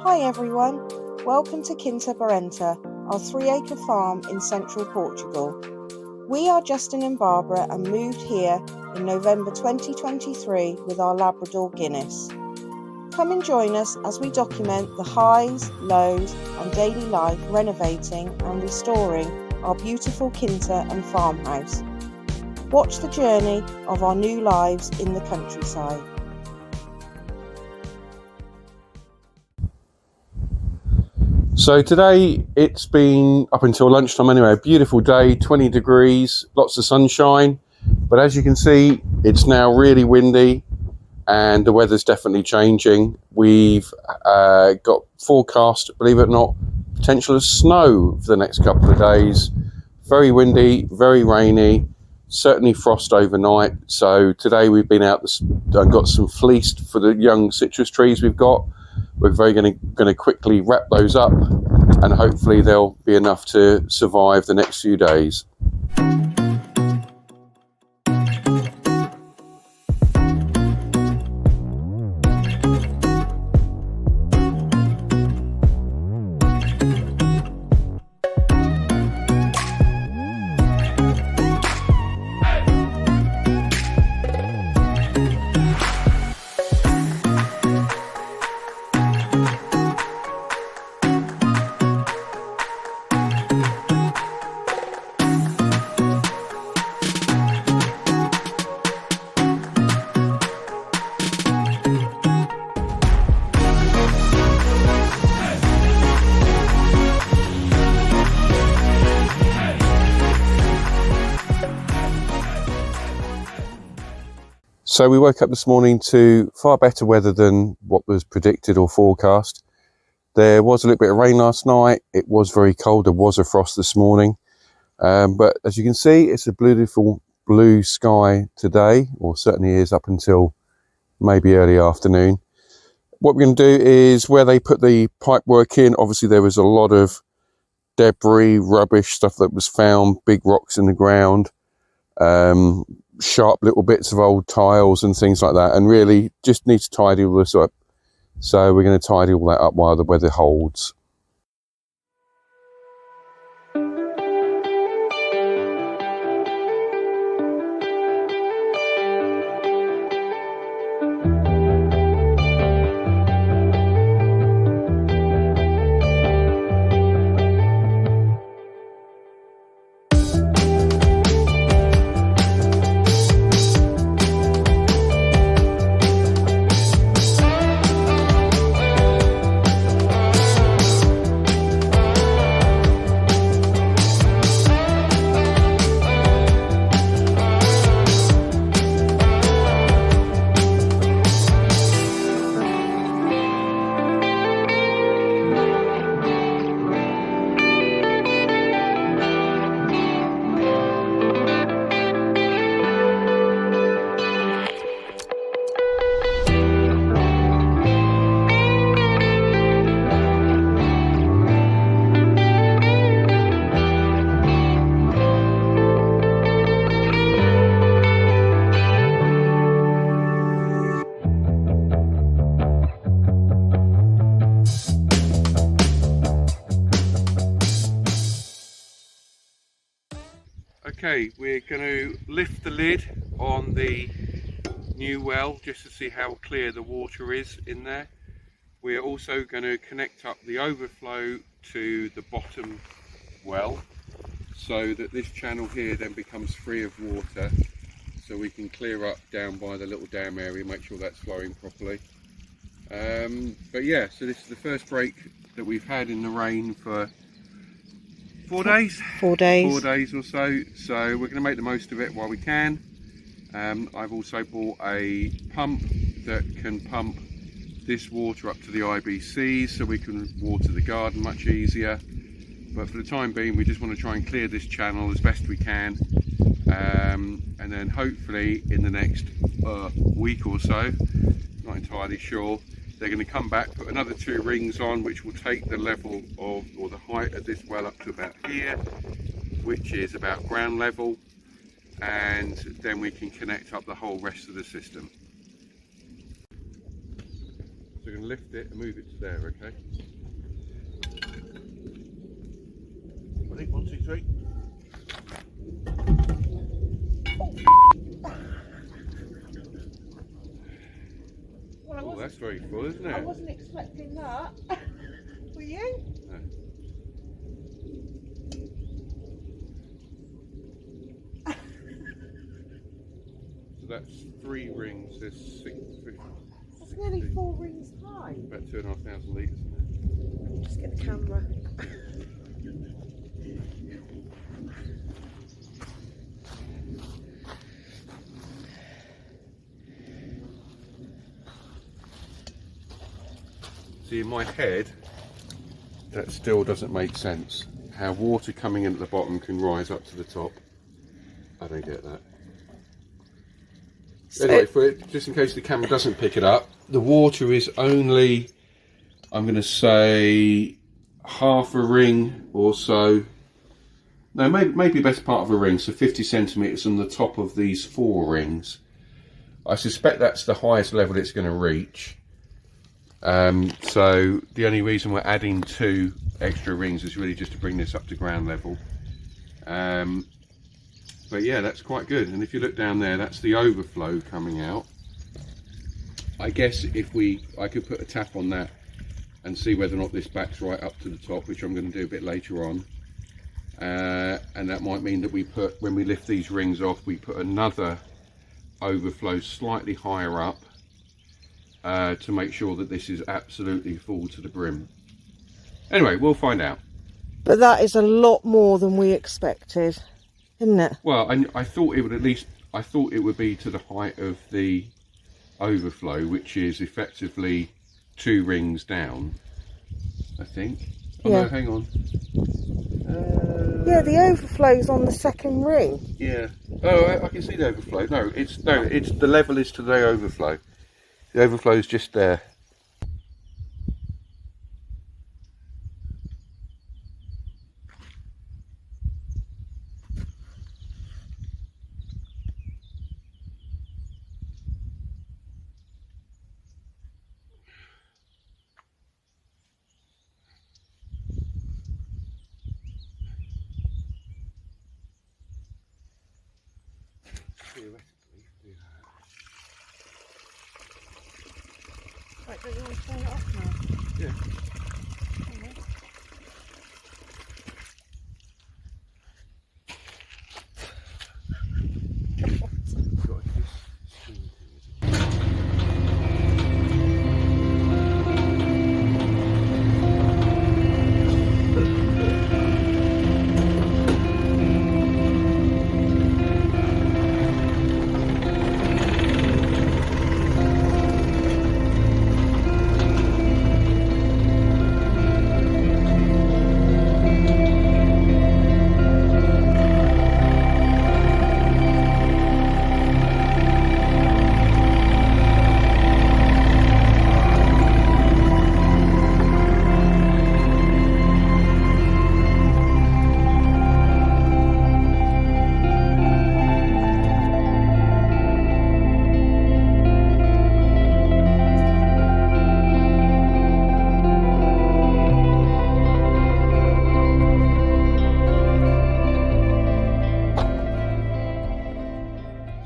Hi everyone, welcome to Quinta Barenta, our 3-acre farm in central Portugal. We are Justin and Barbara and moved here in November 2023 with our Labrador Guinness. Come and join us as we document the highs, lows and daily life renovating and restoring our beautiful Quinta and farmhouse. Watch the journey of our new lives in the countryside. So today it's been, up until lunchtime anyway, a beautiful day, 20 degrees, lots of sunshine. But as you can see, it's now really windy and the weather's definitely changing. We've got forecast, believe it or not, potential of snow for the next couple of days. Very windy, very rainy, certainly frost overnight. So today we've been out and got some fleece for the young citrus trees we've got. We're going to quickly wrap those up and hopefully they'll be enough to survive the next few days. So we woke up this morning to far better weather than what was predicted or forecast. There was a little bit of rain last night. It was very cold. There was a frost this morning. But as you can see, it's a beautiful blue sky today, or certainly is up until maybe early afternoon. What we're going to do is where they put the pipe work in, obviously there was a lot of debris, rubbish, stuff that was found, big rocks in the ground. Sharp little bits of old tiles and things like that, and really just need to tidy all this up. So we're going to tidy all that up while the weather holds. Okay, we're going to lift the lid on the new well just to see how clear the water is in there. We're also going to connect up the overflow to the bottom well so that this channel here then becomes free of water, so we can clear up down by the little dam area, make sure that's flowing properly. But yeah, so this is the first break that we've had in the rain for 4 days? 4 days. 4 days or so. So we're going to make the most of it while we can. I've also bought a pump that can pump this water up to the IBCs so we can water the garden much easier. But for the time being, we just want to try and clear this channel as best we can. And then hopefully in the next week or so, not entirely sure, they're going to come back, put another 2 rings on, which will take the level of, or the height of this well up to about here, which is about ground level, and then we can connect up the whole rest of the system. So we're going to lift it and move it to there, okay? Ready? 1, 2, 3. Well, Oh, that's very full, isn't it? I wasn't expecting that. Were you? No. So that's 3 rings. There's 6. That's nearly 4 rings high. About 2,500 litres in there. Just get the camera. See, in my head, that still doesn't make sense. How water coming in at the bottom can rise up to the top. I don't get that. Anyway, just in case the camera doesn't pick it up, the water is only, I'm going to say, half a ring or so. No, maybe best part of a ring, so 50 centimetres on the top of these 4 rings. I suspect that's the highest level it's going to reach. So the only reason we're adding 2 extra rings is really just to bring this up to ground level. But yeah, that's quite good. And if you look down there, that's the overflow coming out. I guess if I could put a tap on that and see whether or not this backs right up to the top, which I'm going to do a bit later on. And that might mean that when we lift these rings off, we put another overflow slightly higher up to make sure that this is absolutely full to the brim. Anyway, we'll find out. But that is a lot more than we expected, isn't it? Well, I thought it would I thought it would be to the height of the overflow, which is effectively 2 rings down, I think. Oh yeah. No, hang on. Yeah, the overflow's on the 2nd ring. Yeah. Oh, I can see the overflow. No, it's the level is to the overflow. The overflow is just there. Right, don't you want to turn it off now? Yeah.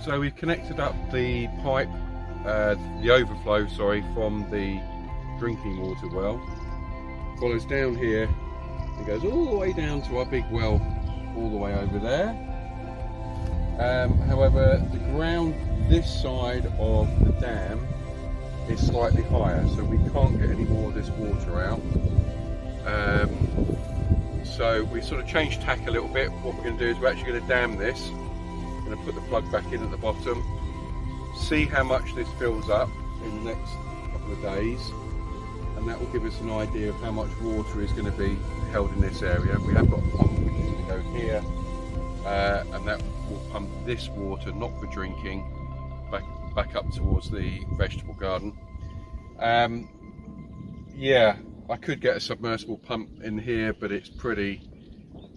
So we've connected up the pipe, the overflow, sorry, from the drinking water well. Follows down here and goes all the way down to our big well, all the way over there. However, the ground this side of the dam is slightly higher, so we can't get any more of this water out. So we sort of changed tack a little bit. What we're going to do is we're actually going to dam this. Going to put the plug back in at the bottom, see how much this fills up in the next couple of days, and that will give us an idea of how much water is going to be held in this area. We have got a pump which is going to go here, and that will pump this water, not for drinking, back up towards the vegetable garden. Yeah, I could get a submersible pump in here, but it's pretty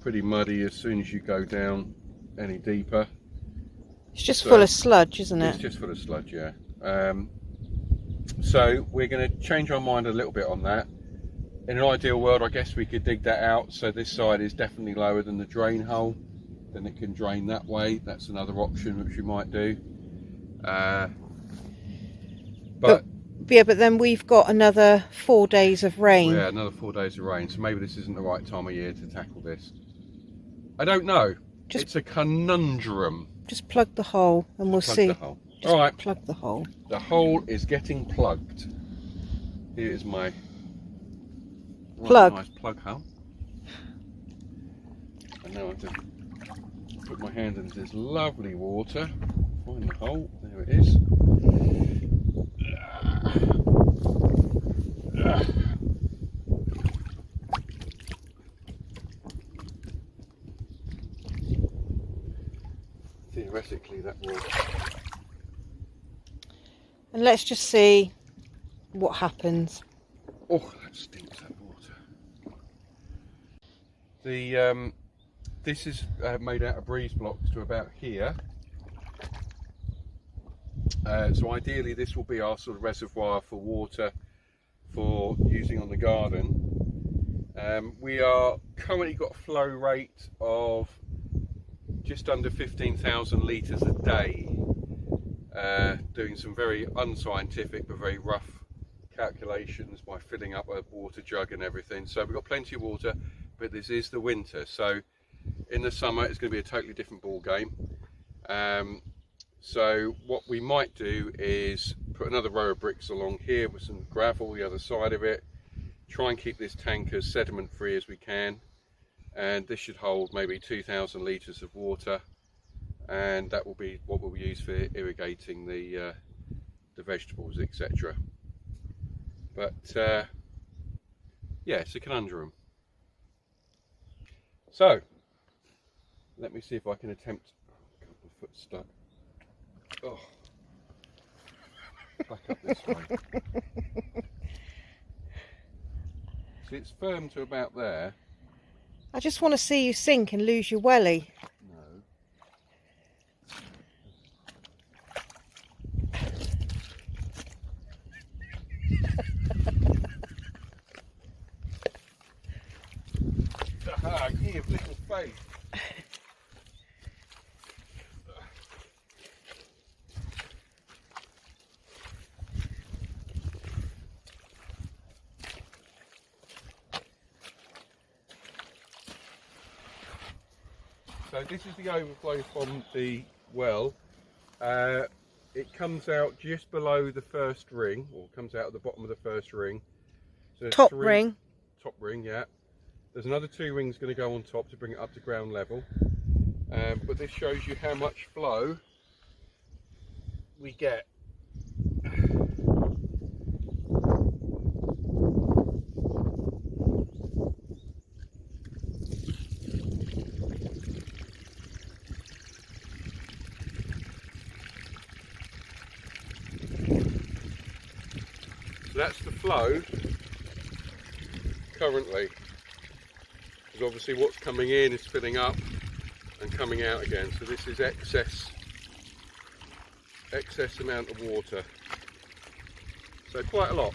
muddy as soon as you go down any deeper. It's just full of sludge, isn't it? It's just full of sludge, yeah. So we're going to change our mind a little bit on that. In an ideal world, I guess we could dig that out so this side is definitely lower than the drain hole, then it can drain that way. That's another option which we might do. But then we've got another 4 days of rain. Yeah, another 4 days of rain, so maybe this isn't the right time of year to tackle this. I don't know. It's a conundrum. Just plug the hole and we'll see. The hole. All right. Plug the hole. The hole is getting plugged. Here is my nice plug hole. And now I have to put my hand into this lovely water. Find the hole. There it is. Theoretically that will. And let's just see what happens. Oh, that stinks, that water. The this is made out of breeze blocks to about here. So ideally this will be our sort of reservoir for water for using on the garden. We are currently got a flow rate of just under 15,000 litres a day, doing some very unscientific but very rough calculations by filling up a water jug and everything. So we've got plenty of water, but this is the winter. So in the summer it's going to be a totally different ball game. So what we might do is put another row of bricks along here with some gravel the other side of it, try and keep this tank as sediment free as we can, and this should hold maybe 2,000 litres of water, and that will be what we'll use for irrigating the vegetables, etc. But yeah, it's a conundrum. So let me see if I can attempt. Oh, my foot's stuck. Oh, back up this way. See, it's firm to about there. I just want to see you sink and lose your welly. No. Aha, give little faith. So this is the overflow from the well. It comes out just below the first ring, or comes out at the bottom of the first ring. So top ring. Top ring, yeah. There's another 2 rings going to go on top to bring it up to ground level. But this shows you how much flow we get. So that's the flow currently, because obviously what's coming in is filling up and coming out again. So this is excess amount of water. So quite a lot.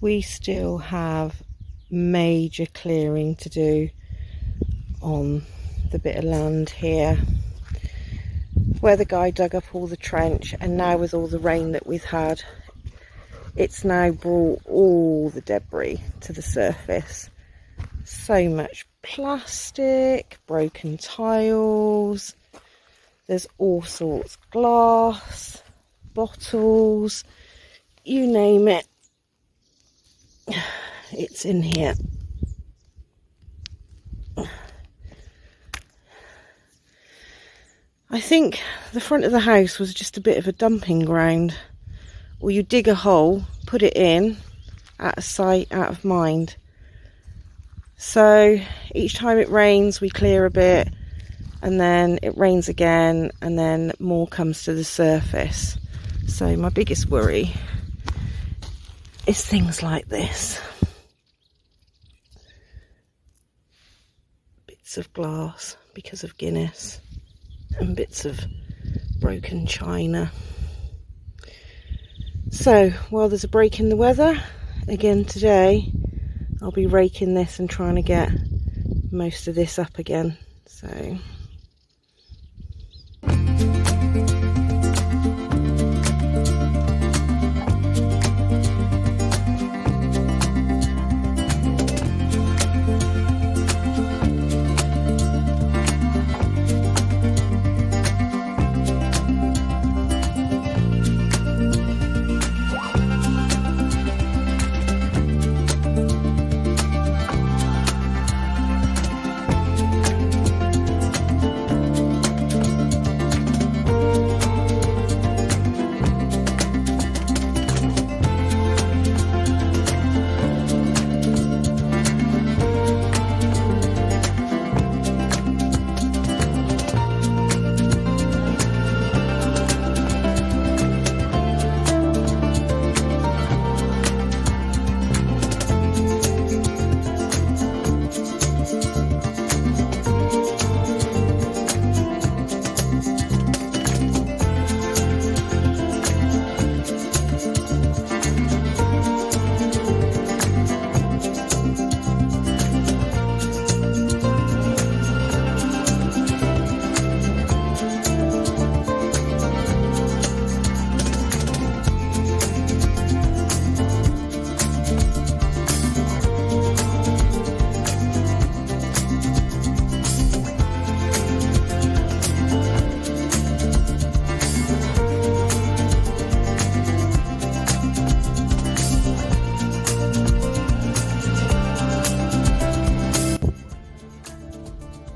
we still have major clearing to do on the bit of land here where the guy dug up all the trench, and now with all the rain that we've had, it's now brought all the debris to the surface. So much plastic, broken tiles, there's all sorts, glass, bottles, you name it, it's in here. I think the front of the house was just a bit of a dumping ground, or you dig a hole, put it in, out of sight, out of mind. So each time it rains we clear a bit, and then it rains again, and then more comes to the surface. So my biggest worry is things like this. Bits of glass because of Guinness, and bits of broken china. So while there's a break in the weather, again today, I'll be raking this and trying to get most of this up again. So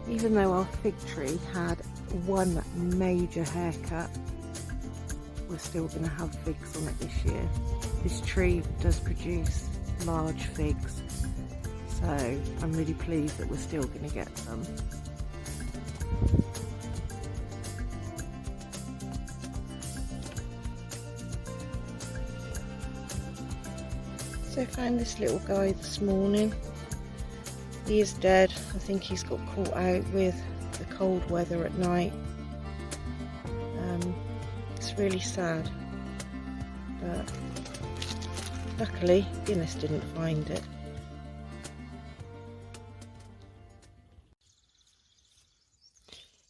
even though our fig tree had one major haircut, we're still going to have figs on it this year. This tree does produce large figs, so I'm really pleased that we're still going to get some. So I found this little guy this morning. He is dead. I think he's got caught out with the cold weather at night. It's really sad, but luckily Guinness didn't find it.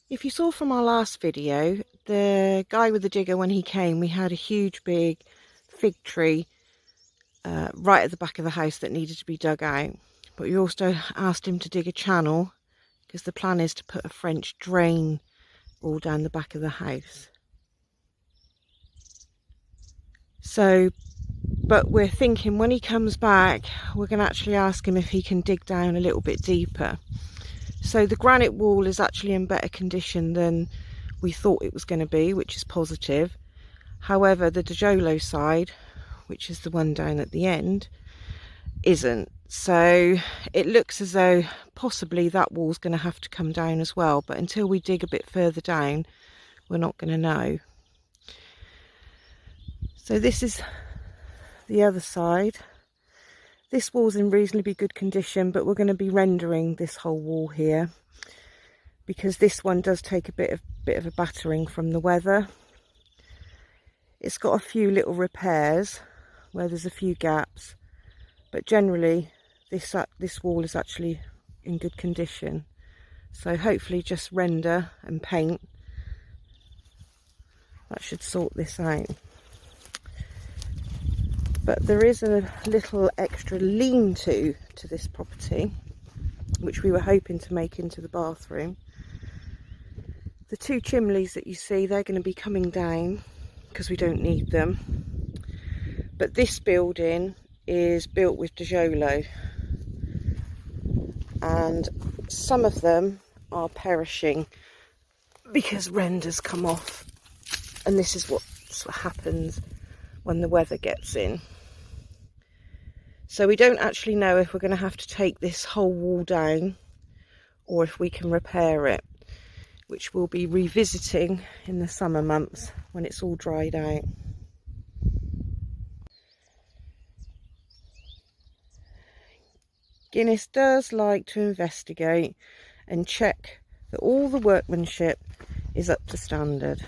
If you saw from our last video, the guy with the digger, when he came, we had a huge big fig tree right at the back of the house that needed to be dug out. But we also asked him to dig a channel, because the plan is to put a French drain all down the back of the house. So, but we're thinking when he comes back, we're going to actually ask him if he can dig down a little bit deeper. So the granite wall is actually in better condition than we thought it was going to be, which is positive. However, the Dojolo side, which is the one down at the end, isn't. So it looks as though possibly that wall's going to have to come down as well, but until we dig a bit further down, we're not going to know. So this is the other side. This wall's in reasonably good condition, but we're going to be rendering this whole wall here, because this one does take a bit of a battering from the weather. It's got a few little repairs where there's a few gaps, but generally this wall is actually in good condition. So hopefully just render and paint, that should sort this out. But there is a little extra lean-to this property, which we were hoping to make into the bathroom. The two chimneys that you see, they're going to be coming down because we don't need them. But this building is built with DeJolo, and some of them are perishing because renders come off, and this is what happens when the weather gets in. So we don't actually know if we're going to have to take this whole wall down or if we can repair it, which we'll be revisiting in the summer months when it's all dried out. Guinness does like to investigate and check that all the workmanship is up to standard.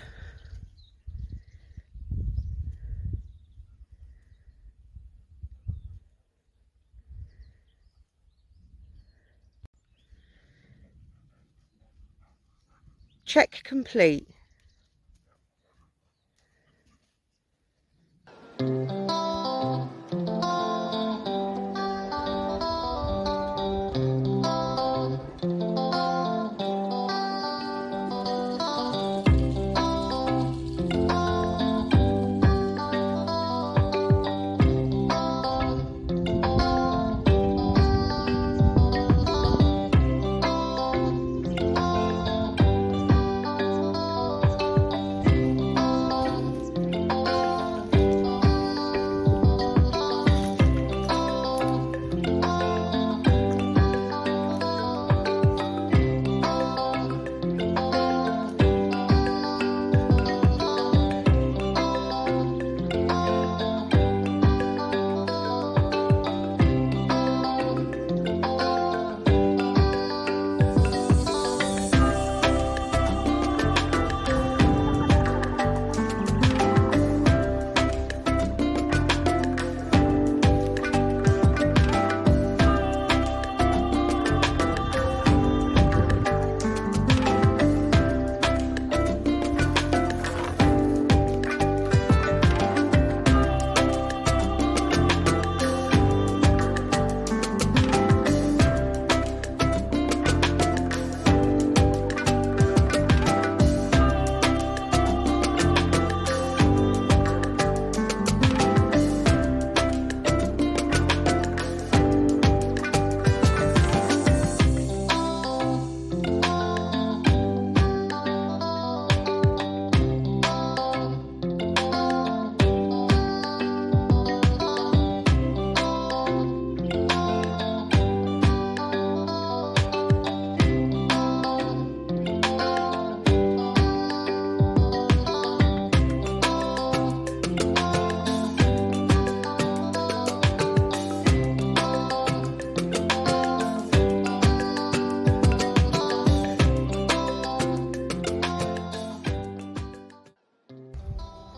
Check complete.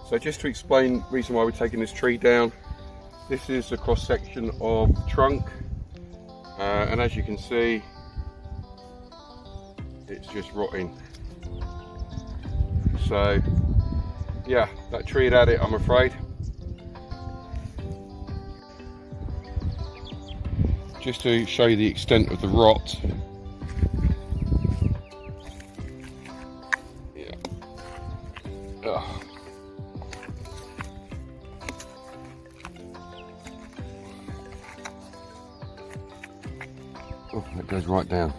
So just to explain the reason why we're taking this tree down, this is a cross section of the trunk, and as you can see, it's just rotting. So yeah, that tree had it, I'm afraid. Just to show you the extent of the rot. Yeah. Ugh. Oh, that goes right down.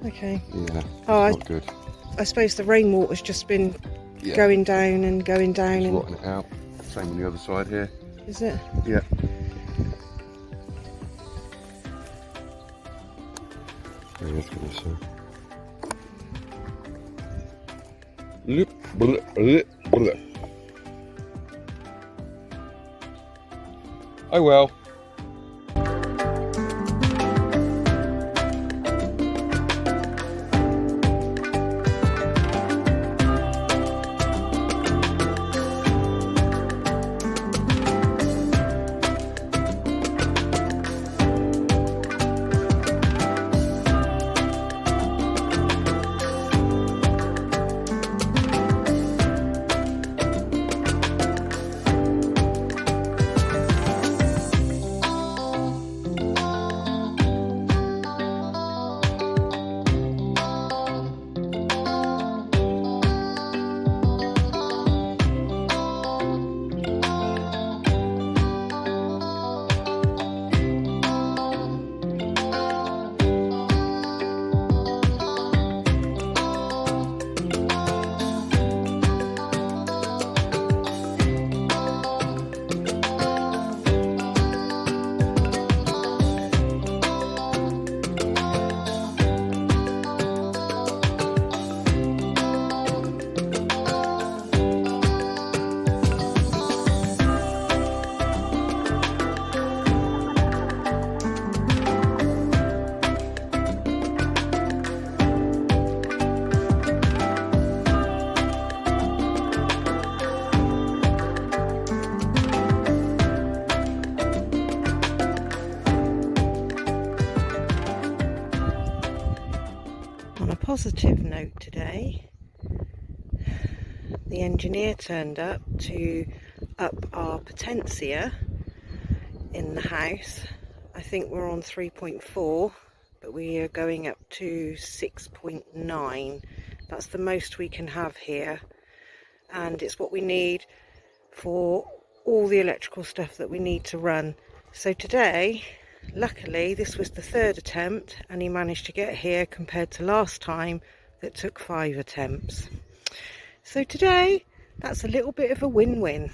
Okay. Yeah, oh, not good. I suppose the rainwater's just been going down and going down. It's and rotting it out. Same on the other side here. Is it? Yeah. Oh well. positive note today. The engineer turned up to up our potencia in the house. I think we're on 3.4, but we are going up to 6.9. That's the most we can have here, and it's what we need for all the electrical stuff that we need to run. So today, luckily, this was the third attempt, and he managed to get here compared to last time that took 5 attempts. So today, that's a little bit of a win-win.